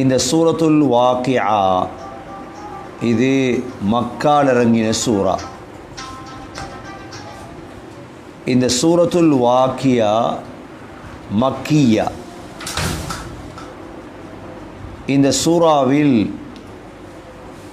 இந்த சூரத்துல் வாக்கிஆ இது மக்கால் இறங்கின சூரா. இந்த சூரத்துல் வாக்கியா மக்கியா. இந்த சூறாவில்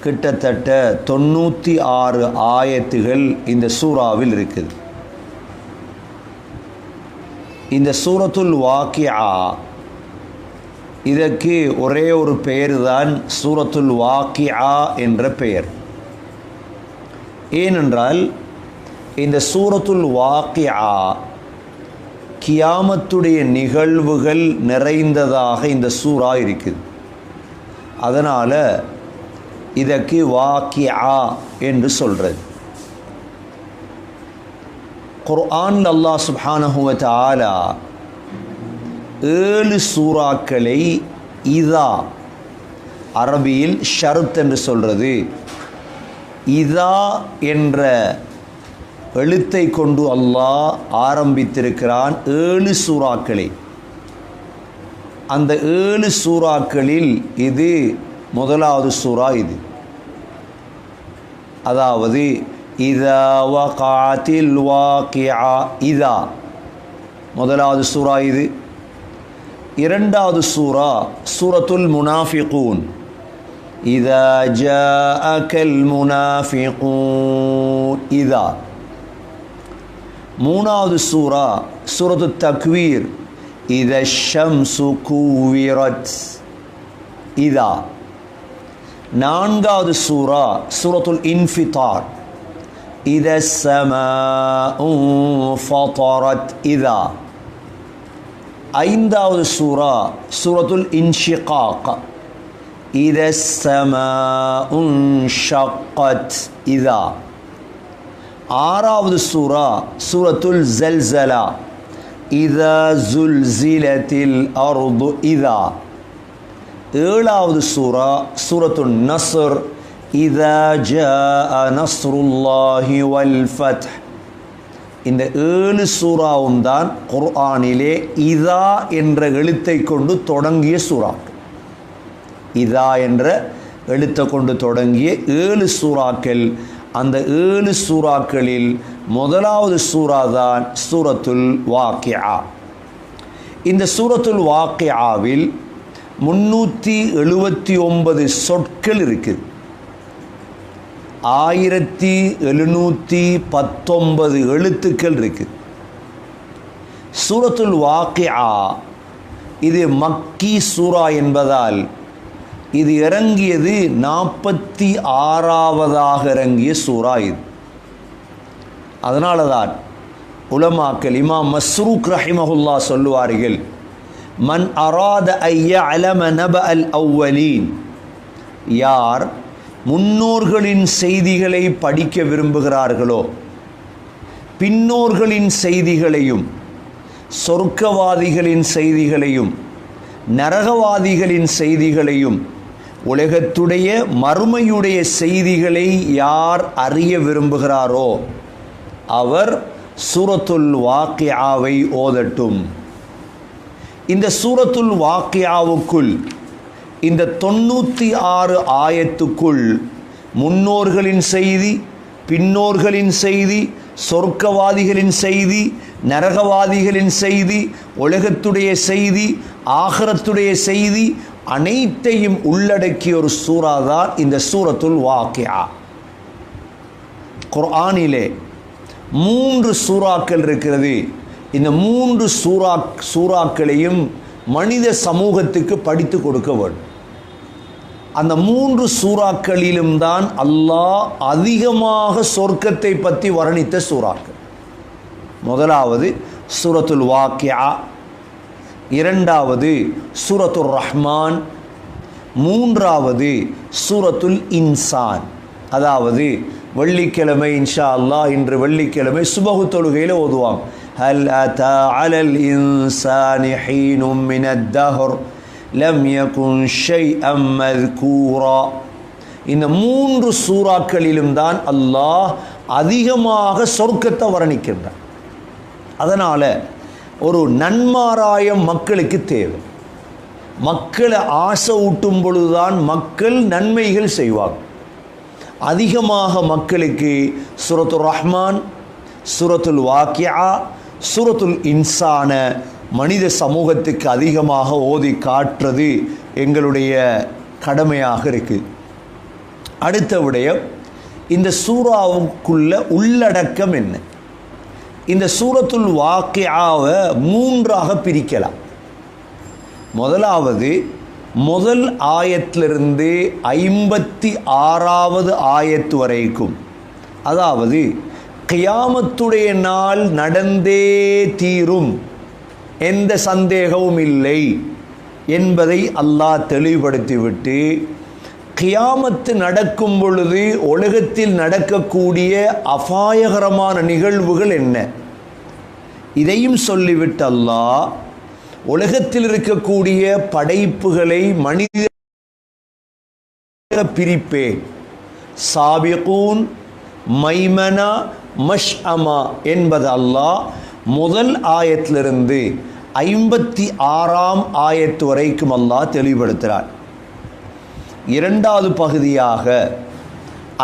கிட்டத்தட்ட 96 ஆயத்துகள் இந்த சூறாவில் இருக்குது. இந்த சூரத்துல் வாக்கிஆ இதற்கு ஒரே ஒரு பெயர் தான் சூரத்துல் வாக்கிஆ என்ற பெயர். ஏனென்றால் இந்த சூரத்துல் வாக்கிஆ கியாமத்துடைய நிகழ்வுகள் நிறைந்ததாக இந்த சூறா இருக்குது. அதனால் இதற்கு வாக்கிஆ என்று சொல்கிறது. குர்ஆன் அல்லாஹ் சுப்ஹானஹு வ தஆலா 7 சூறாக்களை இதா, அரபியில் ஷர்த் என்று சொல்கிறது, இதா என்ற எழுத்தை கொண்டு அல்லாஹ் ஆரம்பித்திருக்கிறான் 7 சூறாக்களை. அந்த 7 சூறாக்களில் இது முதலாவது சூறா. இது அதாவது இதா வகாத்தில் வாக்கிஆ, இதா முதலாவது சூறா. இது இரண்டாவது சூறா சூரத்துல் முனாஃபிகூன், இதா ஜாஅகல் முனாஃபிகூன், இதா. மூணாவது சூறா சூரத்து தக்வீர், இதா ஷம்சு குவிரத், இதா. நான்காவது சூறா சூரத்துல் இன்ஃபிதார், இதா ஸமாஉ ஃபதரத், இதா. ஐந்தாவது சூறா சூரத்துல் இன்ஷிகாக், இதா ஸமாஉ ஷக்கத், இதா. ஆறாவது சூறா சூரத்துல் ஸல்ஸலா, இதா ஸுல்ஸிலத்தில் அர்து, இதா. ஏழாவது சூறா சூரத்துல் நஸ்ர், இதா ஜாஅ நஸ்ருல்லாஹி வல் ஃபத்ஹ். இந்த 7 சூறாவும் தான் குர்ஆனிலே இதா என்ற எழுத்தை கொண்டு தொடங்கிய சூறாக்கள். இதா என்ற எழுத்தை கொண்டு தொடங்கிய 7 சூறாக்கள். அந்த 7 சூறாக்களில் முதலாவது சூறா தான் சூரத்துல் வாக்கிஆ. இந்த சூரத்துல் வாக்கிஆவில் 379 சொற்கள் இருக்குது. 1719 எழுத்துக்கள் இருக்குது. சூரத்துல் வாக்கிஆ இது மக்கி சூரா என்பதால் இது இறங்கியது 46ஆவதாக இறங்கிய சூரா இது. அதனால தான் உலமாக்கள் இமாம் மஸ்ரூக் ரஹிமஹுல்லா சொல்லுவார்கள், மன் அராத ஐய அலம நப அல் அவ்வலீன், யார் முன்னோர்களின் செய்திகளை படிக்க விரும்புகிறார்களோ, பின்னோர்களின் செய்திகளையும் சொர்க்கவாதிகளின் செய்திகளையும் நரகவாதிகளின் செய்திகளையும் உலகத்துடைய மறுமையுடைய செய்திகளை யார் அறிய விரும்புகிறாரோ அவர் சூரத்துல் வாக்கிஆவை ஓதட்டும். இந்த சூரத்துல் வாக்கிஆவுக்குள், இந்த 96 ஆயத்துக்குள் முன்னோர்களின் செய்தி, பின்னோர்களின் செய்தி, சொர்க்கவாதிகளின் செய்தி, நரகவாதிகளின் செய்தி, உலகத்துடைய செய்தி, ஆகிரத்துடைய செய்தி அனைத்தையும் உள்ளடக்கிய ஒரு சூறா தான் இந்த சூரத்துல் வாக்கிஆ. குர்ஆனிலே 3 சூறாக்கள் இருக்கிறது. இந்த 3 சூறாக்களையும் மனித சமூகத்துக்கு படித்து கொடுக்க வேண்டும். அந்த 3 சூறாக்களிலும் தான் அல்லாஹ் அதிகமாக சொர்க்கத்தை பற்றி வர்ணித்த சூறாக்கள். முதலாவது சூரத்துல் வாக்கிஆ, இரண்டாவது சூரத்துர் ரஹ்மான், மூன்றாவது சூரத்துல் இன்சான். அதாவது வெள்ளிக்கிழமை இன்ஷா அல்லாஹ், இன்று வெள்ளிக்கிழமை சுபஹு தொழுகையில் ஓதுவாங்க, ஹல் அத்தா அலல் இன்சானி ஹீனும் மினத் தஹர் லம் யகுன் ஷைஅம் மذ்கூரா. இந்த 3 சூறாக்களிலும் தான் அல்லாஹ் அதிகமாக சொர்க்கத்தை வர்ணிக்கின்றான். அதனால் ஒரு நன்மாராயம் மக்களுக்கு தேவை. மக்களை ஆசை ஊட்டும் பொழுதுதான் மக்கள் நன்மைகள் செய்வாங்க. அதிகமாக மக்களுக்கு சூரத்துல் ரஹ்மான், சூரத்துல் வாக்கியா, சூரத்துல் இன்சான மனித சமூகத்துக்கு அதிகமாக ஓதி காட்டுறது எங்களுடைய கடமையாக இருக்குது. அடுத்த விடயம், இந்த சூறாவுக்குள்ள உள்ளடக்கம் என்ன? இந்த சூரத்துல் வாக்கியாவை 3ஆக பிரிக்கலாம். முதலாவது முதல் ஆயத்திலிருந்து 56வது ஆயத்து வரைக்கும், அதாவது கியாமத்துடைய நாள் நடந்தே தீரும், எந்த சந்தேகமும் இல்லை என்பதை அல்லாஹ் தெளிவுபடுத்திவிட்டு, கியாமத்து நடக்கும் பொழுது உலகத்தில் நடக்கக்கூடிய அபாயகரமான நிகழ்வுகள் என்ன இதையும் சொல்லிவிட்டு அல்லாஹ் உலகத்தில் இருக்கக்கூடிய படைப்புகளை மனித பிரிப்பேன், சாபிகூன், மைமனா, மஷ்அமா என்பது அல்லாஹ் முதல் ஆயத்திலிருந்து 56ஆம் ஆயத்து வரைக்கும் அல்லாஹ் தெளிவுபடுத்துகிறார். இரண்டாவது பகுதியாக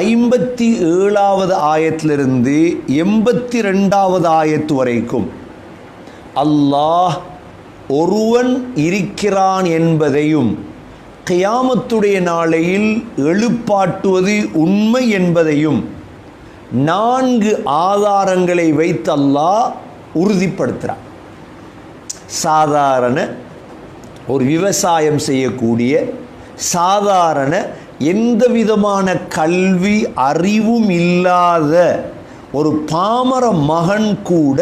57வது ஆயத்திலிருந்து 82வது ஆயத்து வரைக்கும் அல்லாஹ் ஒருவன் இருக்கிறான் என்பதையும் கியாமத்துடைய நாளையில் எழுப்பாட்டுவது உண்மை என்பதையும் 4 ஆதாரங்களை வைத்து அல்லாஹ் உறுதிப்படுத்துகிறான். சாதாரண ஒரு விவசாயம் செய்யக்கூடிய, சாதாரண எந்த விதமான கல்வி அறிவும் இல்லாத ஒரு பாமர மகன் கூட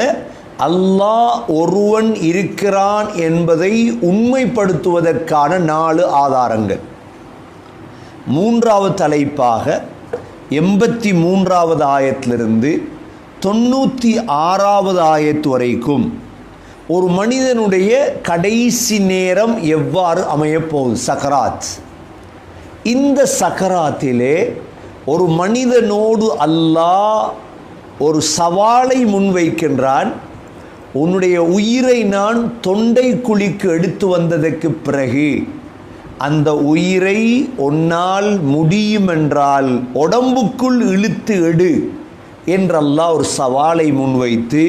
அல்லாஹ் ஒருவன் இருக்கிறான் என்பதை உண்மைப்படுத்துவதற்கான 4 ஆதாரங்கள். 3வது தலைப்பாக 83வது ஆயத்திலிருந்து 96வது ஆயத்து வரைக்கும் ஒரு மனிதனுடைய கடைசி நேரம் எவ்வாறு அமையப்போகுது, சக்கராத். இந்த சக்கராத்திலே ஒரு மனிதனோடு அல்லாஹ் ஒரு சவாலை முன்வைக்கின்றான். உன்னுடைய உயிரை நான் தொண்டை குழிக்கு எடுத்து வந்ததற்கு பிறகு அந்த உயிரை உன்னால் முடியுமென்றால் உடம்புக்குள் இழுத்து எடு என்று அல்லாஹ் ஒரு சவாலை முன்வைத்து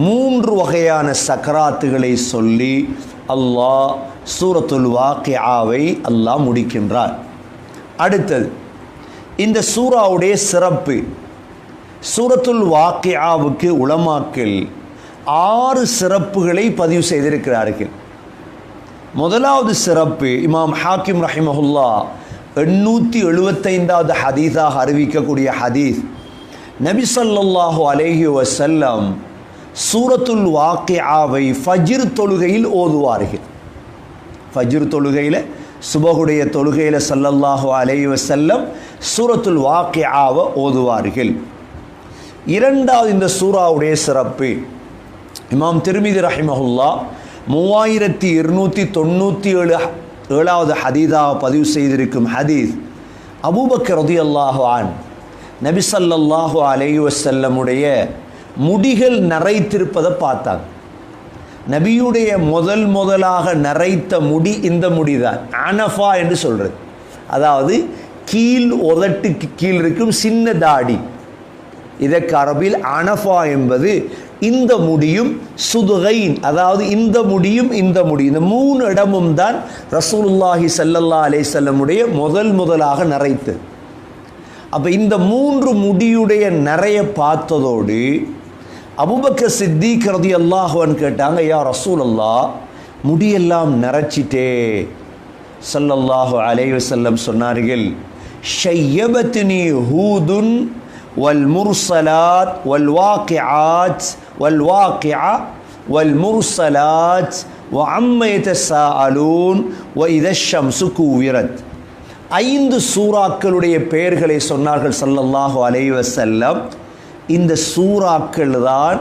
3 வகையான சக்கராத்துகளை சொல்லி அல்லாஹ் சூரத்துல் வாக்கியாவை அல்லாஹ் முடிக்கின்றார். அடுத்தது இந்த சூறாவுடைய சிறப்பு. சூரத்துல் வாக்கியாவுக்கு உலமாக்கள் 6 சிறப்புகளை பதிவு செய்திருக்கிறார்கள். முதலாவது சிறப்பு, இமாம் ஹாக்கிம் ரஹிமஹுல்லா 875வது ஹதீஸாக அறிவிக்கக்கூடிய ஹதீஸ், நபி ஸல்லல்லாஹு அலைஹி வஸல்லம் சூரத்துல் வாக்கியாவை ஃபஜ்ர் தொழுகையில் ஓதுவார்கள். ஃபஜ்ர் தொழுகையில், சுபஹுடைய தொழுகையில் ஸல்லல்லாஹு அலைஹி வஸல்லம் சூரத்துல் வாக்கியாவை ஓதுவார்கள். இரண்டாவது இந்த சூறாவுடைய சிறப்பு, இமாம் திர்மிதி ரஹிமஹுல்லா 3297வது ஹதீஸாக பதிவு செய்திருக்கும் ஹதீஸ், அபூபக்கர் ரலியல்லாஹு அன்ஹு நபி ஸல்லல்லாஹு அலைஹி வஸல்லமுடைய முடிகள் நரைத்திருப்பதை பார்த்தாங்க. நபியுடைய முதலாக நரைத்த முடி இந்த முடிதான், அனஃபா என்று சொல்கிறது. அதாவது கீழ் உதட்டுக்கு கீழ் இருக்கும் சின்ன தாடி, இதற்கு அரபில் அனஃபா என்பது இந்த முடியும், சுதுகைன் அதாவது இந்த முடியும் இந்த முடி, இந்த 3 இடமும் தான் ரசூலுல்லாஹி ஸல்லல்லாஹு அலைஹி வஸல்லமுடைய முதலாக நரைத்தது. அப்போ இந்த 3 முடியுடைய நிறைய பார்த்ததோடு அபூபக்கர் சித்திக் ரலியல்லாஹு அன்ஹு கேட்டாங்க, யா ரசூலல்லாஹ், முடியெல்லாம் நரைச்சிட்டே. ஸல்லல்லாஹு அலைஹி வஸல்லம் சொன்னார்கள், ஷய்யபத்னி ஹூதுன் வல் முர்சலாத் வல் வாக்கிஆத் வல் வாக்கிஆ வல் முர்சலாத் வ அம்ம யதஸாஅலூன் வ இதஷ் ஷம்ஸு குவிரத். 5 சூறாக்களுடைய பெயர்களை சொன்னார்கள் ஸல்லல்லாஹு அலைஹி வஸல்லம். இந்த சூறாக்கள் தான்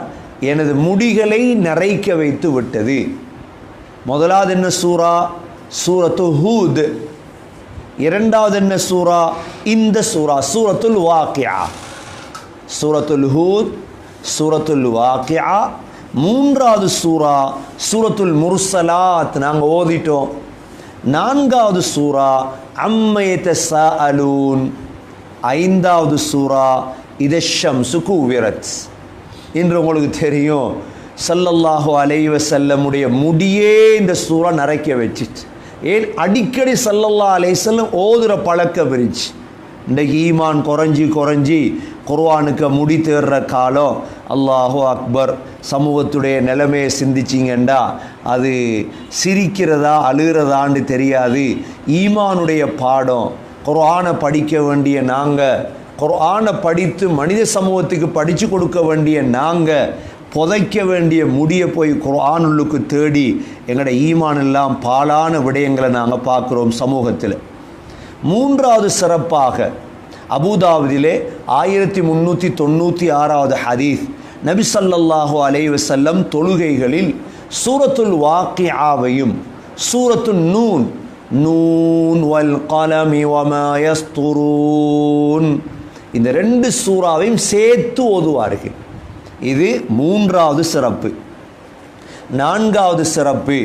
எனது முடிகளை நரைக்க வைத்து விட்டது. முதலாவது என்ன சூரா? சூரத்து ஹூத். இரண்டாவது என்ன சூரா? இந்த சூரா சூரத்துல் வாக்கியா. சூரத்துல் ஹூத், சூரத்துல் வாக்கியா. மூன்றாவது சூரா சூரத்துல் முர்சலாத் நாங்கள் ஓதிட்டோம். 4வது சூரா அம்மை யதஸாஅலூன், 5வது சூரா இதஷம்சு குவிரத். இன்று உங்களுக்கு தெரியும் ஸல்லல்லாஹு அலைஹி வஸல்லமுடைய முடியே இந்த சூரா நரைக்க வச்சிச்சு. ஏன் அடிக்கடி ஸல்லல்லாஹு அலைஹி வஸல்லம் ஓதுற பழக்கம் இருந்துச்சு. இன்றைக்கு ஈமான் குறைஞ்சி குர்ஆனுக்கு முடி தேடுற காலம். அல்லாஹு அக்பர். சமூகத்துடைய நிலைமையை சிந்திச்சிங்கண்டா அது சிரிக்கிறதா அழுகிறதான்னு தெரியாது. ஈமானுடைய பாடம் குர்ஆனை படிக்க வேண்டிய நாங்கள், குர்ஆனை படித்து மனித சமூகத்துக்கு படித்து கொடுக்க வேண்டிய நாங்கள் புதைக்க வேண்டிய முடியை போய் குர்ஆனுக்கு தேடி எங்களோட ஈமான் எல்லாம் பாலான விடயங்களை நாங்கள் பார்க்குறோம் சமூகத்தில். 3வது சிறப்பாக அபூதாவுதிலே 1396வது ஹதீஸ், நபி ஸல்லல்லாஹு அலைஹி வஸல்லம் தொழுகைகளில் சூரத்துல் வாக்கிஆவையும் சூரத்துன் நூன், நூன் வல் கலமி வமா யஸ்துரூன், இந்த 2 சூறாவையும் சேர்த்து ஓதுவார்கள். இது 3வது சிறப்பு. 4வது சிறப்பு,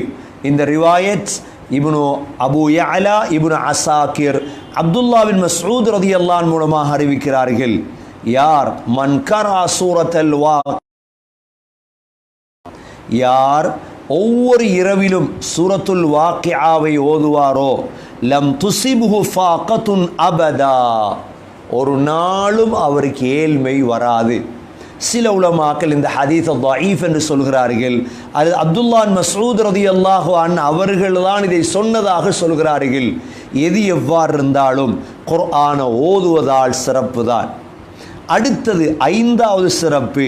இந்த ரிவாயத் இப்னு அபு யஅலா இப்னு அசாக்கிர் அப்துல்லா பின் மஸ்ஊத் ரலியல்லாஹு அன்ஹு மூலமாக அறிவிக்கிறார்கள். யார் மன் கரா சூரத்துல் யார் ஒவ்வொரு இரவிலும் சூரத்துல் வாக்கிஆவை ஓதுவாரோ லம் துசிபுஹு ஃபாகத்துன் அபதா, ஒரு நாளும் அவருக்கு ஏழ்மை வராது. சில உலமாக்கள் இந்த ஹதீஸை தஈஃப் என்று சொல்கிறார்கள். அது அப்துல்லா பின் மஸ்ஊத் ரலியல்லாஹு அன்ஹு அவர்கள் தான் இதை சொன்னதாக சொல்கிறார்கள். எது எவ்வாறு இருந்தாலும் குர்ஆனை ஓதுவதால் சிறப்பு தான். அடுத்தது 5வது சிறப்பு,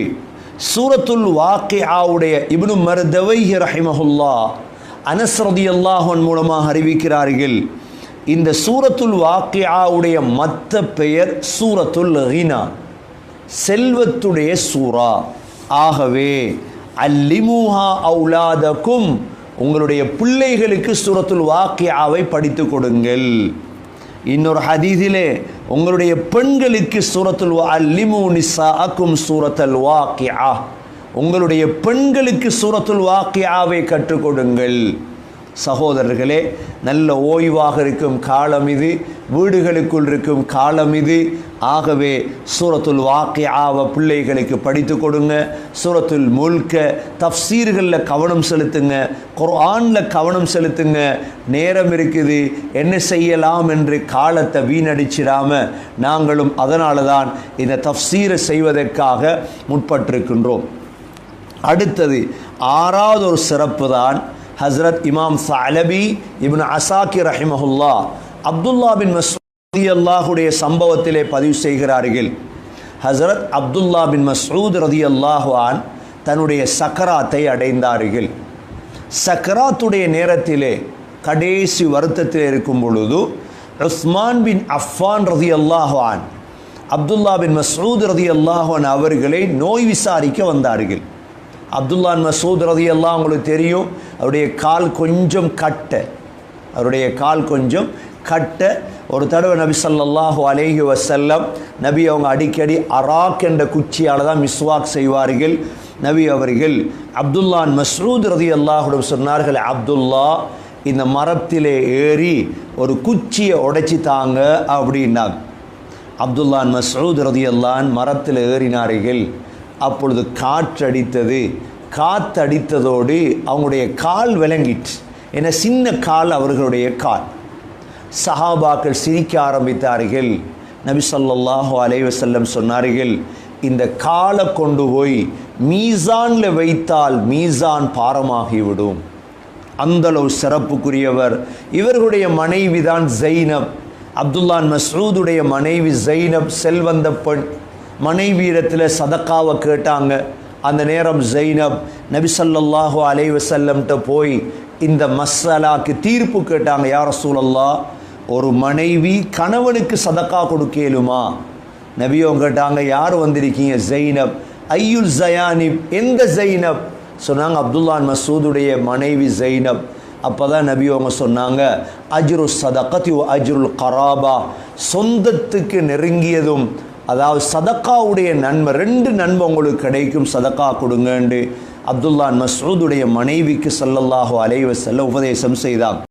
சூரத்துல் வாக்கிஆவுடைய இப்னு மர்தவைஹி ரஹிமஹுல்லாஹ் அனஸ் ரலியல்லாஹு அன்ஹு மூலமாக அறிவிக்கிறார்கள். இந்த சூரத்துல் வாக்கிஆவுடைய மற்ற பெயர் சூரத்துல் கினா, செல்வத்துடைய சூரா. ஆகவே அல்லிமுஹா அவுலாதக்கும், உங்களுடைய பிள்ளைகளுக்கு சூரத்துல் வாக்கிஆவை படித்து கொடுங்கள். இன்னொரு ஹதீஸிலே உங்களுடைய பெண்களுக்கு சூரத்துல் அல்லிமு நிசாஅக்கும் சூரத்துல் வாக்கிஆ, உங்களுடைய பெண்களுக்கு சூரத்துல் வாக்கிஆவை கற்றுக் கொடுங்கள். சகோதரர்களே, நல்ல ஓய்வாக இருக்கும் காலம் இது, வீடுகளுக்குள் இருக்கும் காலம் இது. ஆகவே சூரத்துல் வாக்கிஆவை பிள்ளைகளுக்கு படித்து கொடுங்க. சூரத்துல் முல்க தஃப்சீர்களில் கவனம் செலுத்துங்க, குர்ஆனில் கவனம் செலுத்துங்க. நேரம் இருக்குது, என்ன செய்யலாம் என்று காலத்தை வீணடிச்சிடாம நாங்களும் அதனால தான் இந்த தஃப்சீரை செய்வதற்காக முற்பட்டிருக்கின்றோம். அடுத்தது 6வது ஒரு சிறப்பு தான் ஹஸ்ரத் இமாம் ஸஅலபி இப்னு அசாக்கிர் ரஹிமஹுல்லாஹ் அப்துல்லா பின் மஸ்ஊத் ரலியல்லாஹுடைய சம்பவத்திலே பதிவு செய்கிறார்கள். ஹஸ்ரத் அப்துல்லா பின் மஸ்ஊத் ரலியல்லாஹு அன்ஹு தன்னுடைய சக்கராத்தை அடைந்தார்கள். சக்கராத்துடைய நேரத்திலே கடைசி வருத்தத்தில் இருக்கும் பொழுது உஸ்மான் பின் அஃபான் ரலியல்லாஹு அன்ஹு அப்துல்லா பின் மஸ்ஊத் ரலியல்லாஹு அன்ஹு அவர்களை நோய் விசாரிக்க வந்தார்கள். அப்துல்லா பின் மஸ்ஊத் ரலியல்லாஹு உங்களுக்கு தெரியும், அவருடைய கால் கொஞ்சம் கட்ட. ஒரு தடவை நபி ஸல்லல்லாஹு அலைஹி வஸல்லம் நபி அவங்க அடிக்கடி அராக் என்ற குச்சியால் தான் மிஸ்வாக் செய்வார்கள். நபி அவர்கள் அப்துல்லா பின் மஸ்ஊத் ரலியல்லாஹு சொன்னார்கள், அப்துல்லா இந்த மரத்திலே ஏறி ஒரு குச்சியை உடைச்சி தாங்க அப்படின்னாங்க. அப்துல்லா பின் மஸ்ஊத் ரலியல்லாஹு மரத்தில் ஏறினார்கள். அப்பொழுது காற்றடித்ததோடு அவங்களுடைய கால் விளங்கிட்டு, என சின்ன கால் அவர்களுடைய கால். சஹாபாக்கள் சிரிக்க ஆரம்பித்தார்கள். நபி ஸல்லல்லாஹு அலைஹி வஸல்லம் சொன்னார்கள், இந்த காலை கொண்டு போய் மீசானில் வைத்தால் மீசான் பாரமாகிவிடும். அந்தளவு சிறப்புக்குரியவர். இவர்களுடைய மனைவி தான் ஜைனப். அப்துல்லா பின் மஸ்ஊதுடைய மனைவி ஜைனப் செல்வந்த பெண். மனைவியிடத்தில் சதக்காவை கேட்டாங்க. அந்த நேரம் ஜைனப் நபி ஸல்லல்லாஹு அலைஹி வஸல்லம்கிட்ட போய் இந்த மஸ்ஸலாக்கு தீர்ப்பு கேட்டாங்க. யா ரசூலல்லாஹ், ஒரு மனைவி கணவனுக்கு சதக்கா கொடுக்கலுமா? நபியும் கேட்டாங்க, யார் வந்திருக்கீங்க? ஜைனப். ஐயுல் ஜயானிப், எந்த ஜைனப்? சொன்னாங்க, அப்துல்லா பின் மஸ்ஊதுடைய மனைவி ஜைனப். அப்போ தான் நபி அவங்க சொன்னாங்க, அஜ்ரு சதகதி வ அஜ்ருல் கராபா, சொந்தத்துக்கு நெருங்கியதும் அதாவது சதக்காவுடைய நன்மை, 2 நன்மை உங்களுக்கு கிடைக்கும், சதக்கா கொடுங்கன்னு அப்துல்லா பின் மஸ்ஊதுடைய மனைவிக்கு ஸல்லல்லாஹு அலைஹி வஸல்லம் உபதேசம் செய்தார்.